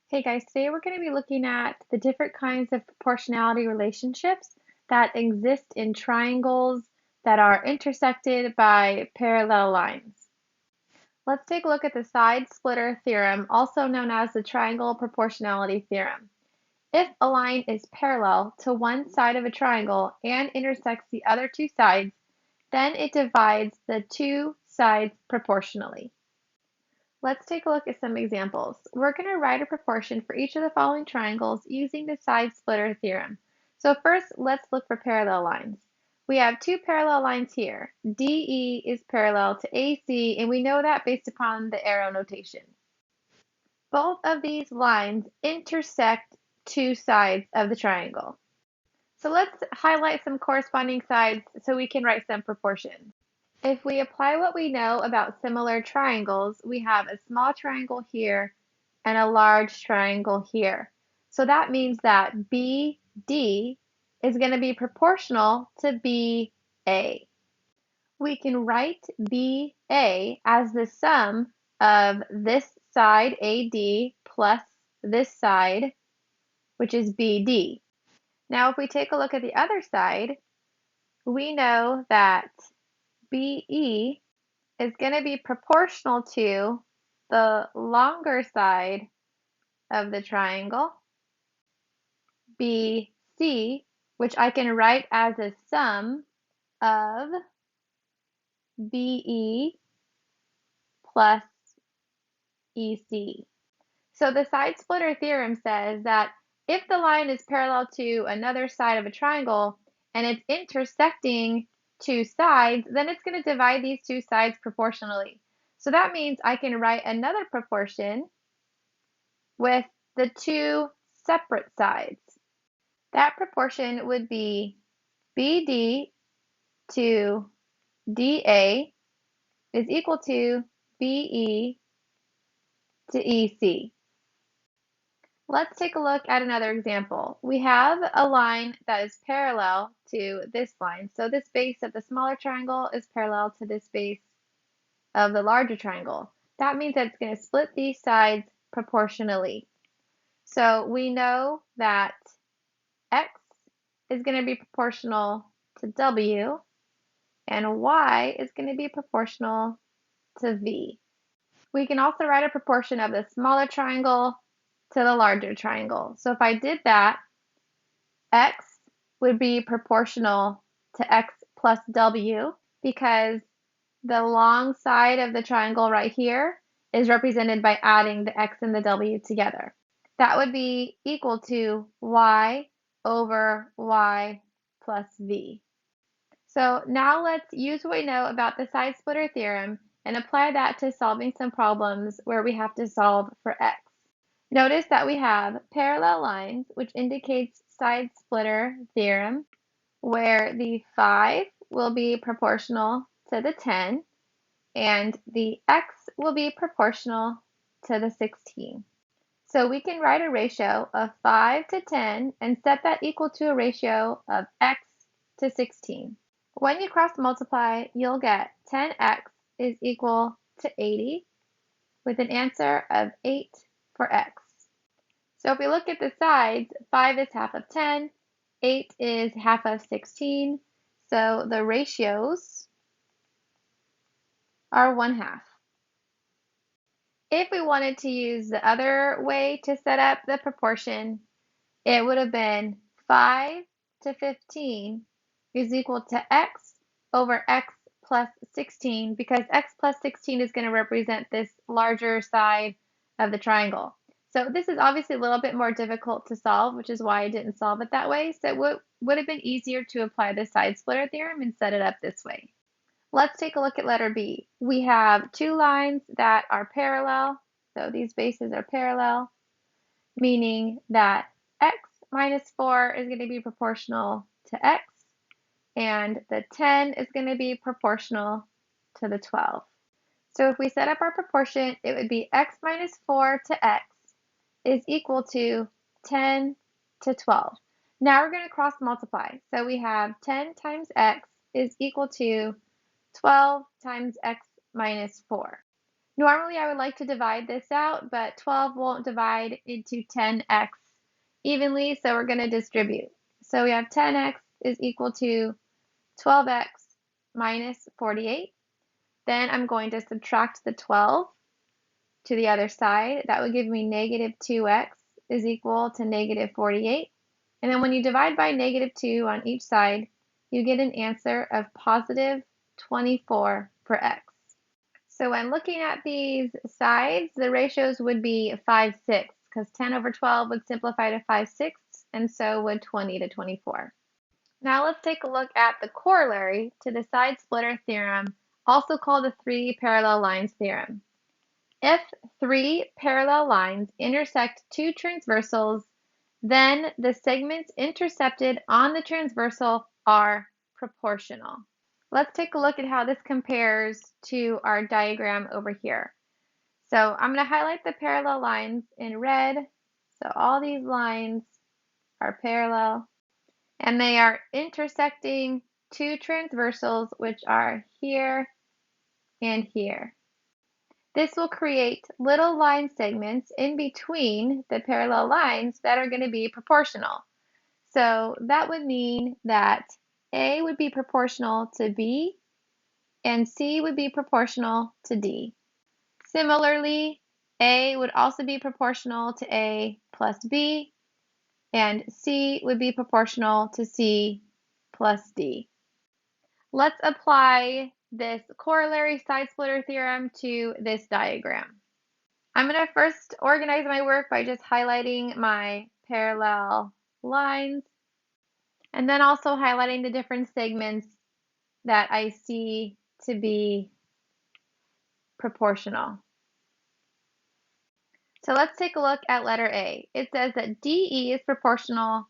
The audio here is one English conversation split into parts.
Hey guys, today we're going to be looking at the different kinds of proportionality relationships that exist in triangles that are intersected by parallel lines. Let's take a look at the side splitter theorem, also known as the triangle proportionality theorem. If a line is parallel to one side of a triangle and intersects the other two sides, then it divides the two sides proportionally. Let's take a look at some examples. We're going to write a proportion for each of the following triangles using the side splitter theorem. So first, let's look for parallel lines. We have two parallel lines here. DE is parallel to AC, and we know that based upon the arrow notation. Both of these lines intersect two sides of the triangle. So let's highlight some corresponding sides so we can write some proportions. If we apply what we know about similar triangles, we have a small triangle here and a large triangle here. So that means that BD is going to be proportional to BA. We can write BA as the sum of this side AD plus this side, which is BD. Now if we take a look at the other side, we know that BE is going to be proportional to the longer side of the triangle, BC, which I can write as a sum of BE plus EC. So the side splitter theorem says that if the line is parallel to another side of a triangle and it's intersecting two sides, then it's going to divide these two sides proportionally. So that means I can write another proportion with the two separate sides. That proportion would be BD to DA is equal to BE to EC. Let's take a look at another example. We have a line that is parallel to this line. So this base of the smaller triangle is parallel to this base of the larger triangle. That means that it's going to split these sides proportionally. So we know that X is going to be proportional to W and Y is going to be proportional to V. We can also write a proportion of the smaller triangle to the larger triangle. So if I did that, X would be proportional to X plus W because the long side of the triangle right here is represented by adding the X and the W together. That would be equal to Y over Y plus V. So now let's use what we know about the side splitter theorem and apply that to solving some problems where we have to solve for X. Notice that we have parallel lines, which indicates side splitter theorem, where the 5 will be proportional to the 10 and the X will be proportional to the 16. So we can write a ratio of 5 to 10 and set that equal to a ratio of X to 16. When you cross multiply, you'll get 10x is equal to 80 with an answer of 8 for x. So if we look at the sides, 5 is half of 10, 8 is half of 16, so the ratios are 1/2. If we wanted to use the other way to set up the proportion, it would have been 5 to 15 is equal to x over x plus 16 because x plus 16 is going to represent this larger side of the triangle. So this is obviously a little bit more difficult to solve, which is why I didn't solve it that way. So it would have been easier to apply the side splitter theorem and set it up this way. Let's take a look at letter B. We have two lines that are parallel. So these bases are parallel, meaning that x minus 4 is going to be proportional to x, and the 10 is going to be proportional to the 12. So if we set up our proportion, it would be x minus 4 to x is equal to 10 to 12. Now we're going to cross multiply. So we have 10 times x is equal to 12 times x minus 4. Normally I would like to divide this out, but 12 won't divide into 10x evenly, so we're going to distribute. So we have 10x is equal to 12x minus 48. Then I'm going to subtract the 12 to the other side. That would give me negative 2x is equal to negative 48. And then when you divide by negative 2 on each side, you get an answer of positive 24 for x. So when looking at these sides, the ratios would be 5/6, because 10 over 12 would simplify to 5/6, and so would 20 to 24. Now let's take a look at the corollary to the side splitter theorem, also called the three parallel lines theorem. If three parallel lines intersect two transversals, then the segments intercepted on the transversal are proportional. Let's take a look at how this compares to our diagram over here. So I'm going to highlight the parallel lines in red. So all these lines are parallel, and they are intersecting two transversals, which are here and here. This will create little line segments in between the parallel lines that are going to be proportional. So that would mean that A would be proportional to B and C would be proportional to D. Similarly, A would also be proportional to A plus B, and C would be proportional to C plus D. Let's apply this corollary side splitter theorem to this diagram. I'm going to first organize my work by just highlighting my parallel lines, and then also highlighting the different segments that I see to be proportional. So let's take a look at letter A. It says that DE is proportional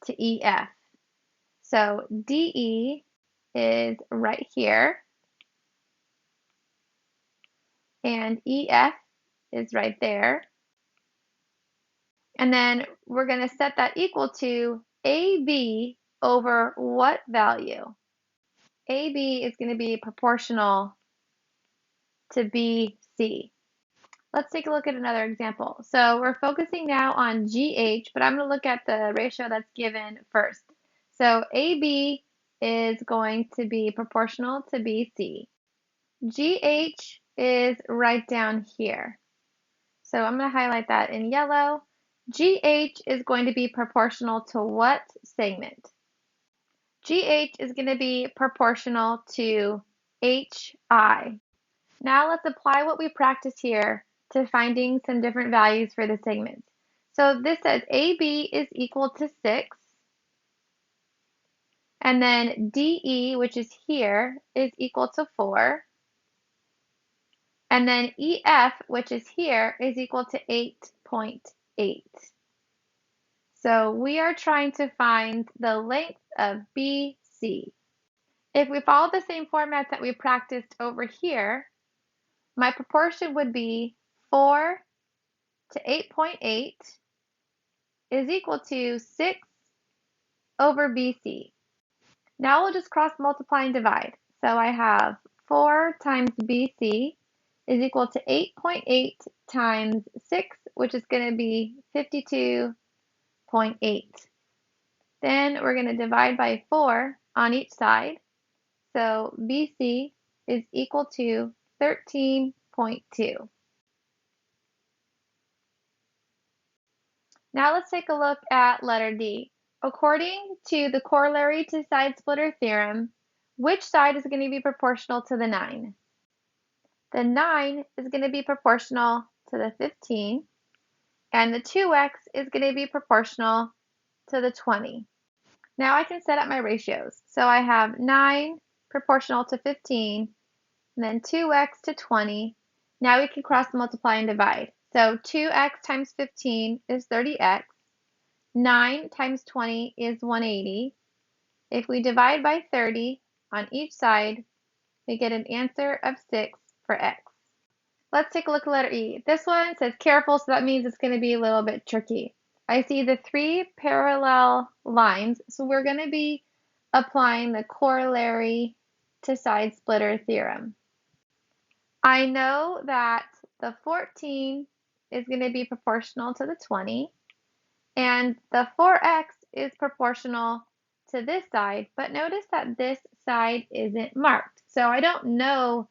to EF. So DE is right here, and EF is right there. And then we're going to set that equal to AB over what value? AB is going to be proportional to BC. Let's take a look at another example. So we're focusing now on GH, but I'm going to look at the ratio that's given first. So AB is going to be proportional to BC. GH is right down here. So I'm going to highlight that in yellow. GH is going to be proportional to what segment? GH is going to be proportional to HI. Now let's apply what we practiced here to finding some different values for the segments. So this says AB is equal to 6, and then DE, which is here, is equal to 4, and then EF, which is here, is equal to 8.8. So we are trying to find the length of BC. If we follow the same format that we practiced over here, my proportion would be 4 to 8.8 is equal to 6 over BC. Now we'll just cross multiply and divide. So I have 4 times BC is equal to 8.8 times 6, which is going to be 52.8. Then we're going to divide by 4 on each side. So BC is equal to 13.2. Now let's take a look at letter D. According to the corollary to side splitter theorem, which side is going to be proportional to the 9? The 9 is going to be proportional to the 15, and the 2x is going to be proportional to the 20. Now I can set up my ratios. So I have 9 proportional to 15, and then 2x to 20. Now we can cross multiply and divide. So 2x times 15 is 30x. 9 times 20 is 180. If we divide by 30 on each side, we get an answer of 6 for x. Let's take a look at letter E. This one says careful, so that means it's going to be a little bit tricky. I see the 3 parallel lines, so we're going to be applying the corollary to side splitter theorem. I know that the 14 is going to be proportional to the 20, and the 4x is proportional to this side, but notice that this side isn't marked. So I don't know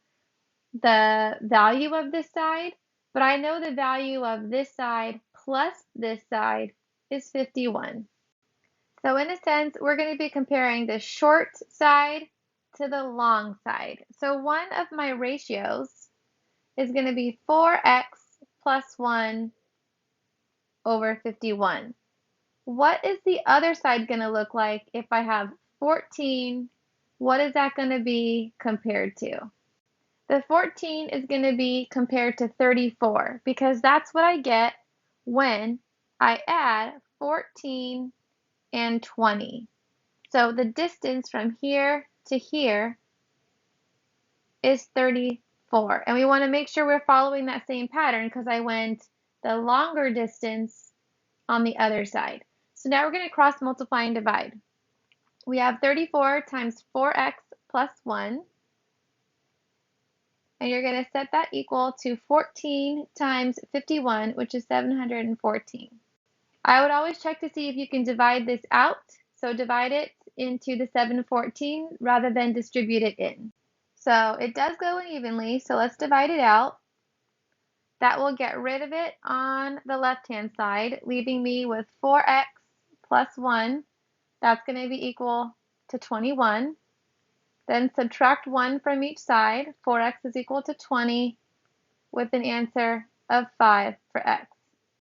the value of this side, but I know the value of this side plus this side is 51. So in a sense, we're going to be comparing the short side to the long side. So one of my ratios is going to be 4x plus 1 over 51. What is the other side going to look like if I have 14? What is that going to be compared to? The 14 is going to be compared to 34 because that's what I get when I add 14 and 20. So the distance from here to here is 34. And we want to make sure we're following that same pattern because I went the longer distance on the other side. So now we're going to cross multiply and divide. We have 34 times 4x plus 1. And you're going to set that equal to 14 times 51, which is 714. I would always check to see if you can divide this out. So divide it into the 714 rather than distribute it in. So it does go in evenly, so let's divide it out. That will get rid of it on the left-hand side, leaving me with 4x plus 1. That's going to be equal to 21. Then subtract 1 from each side. 4x is equal to 20 with an answer of 5 for x.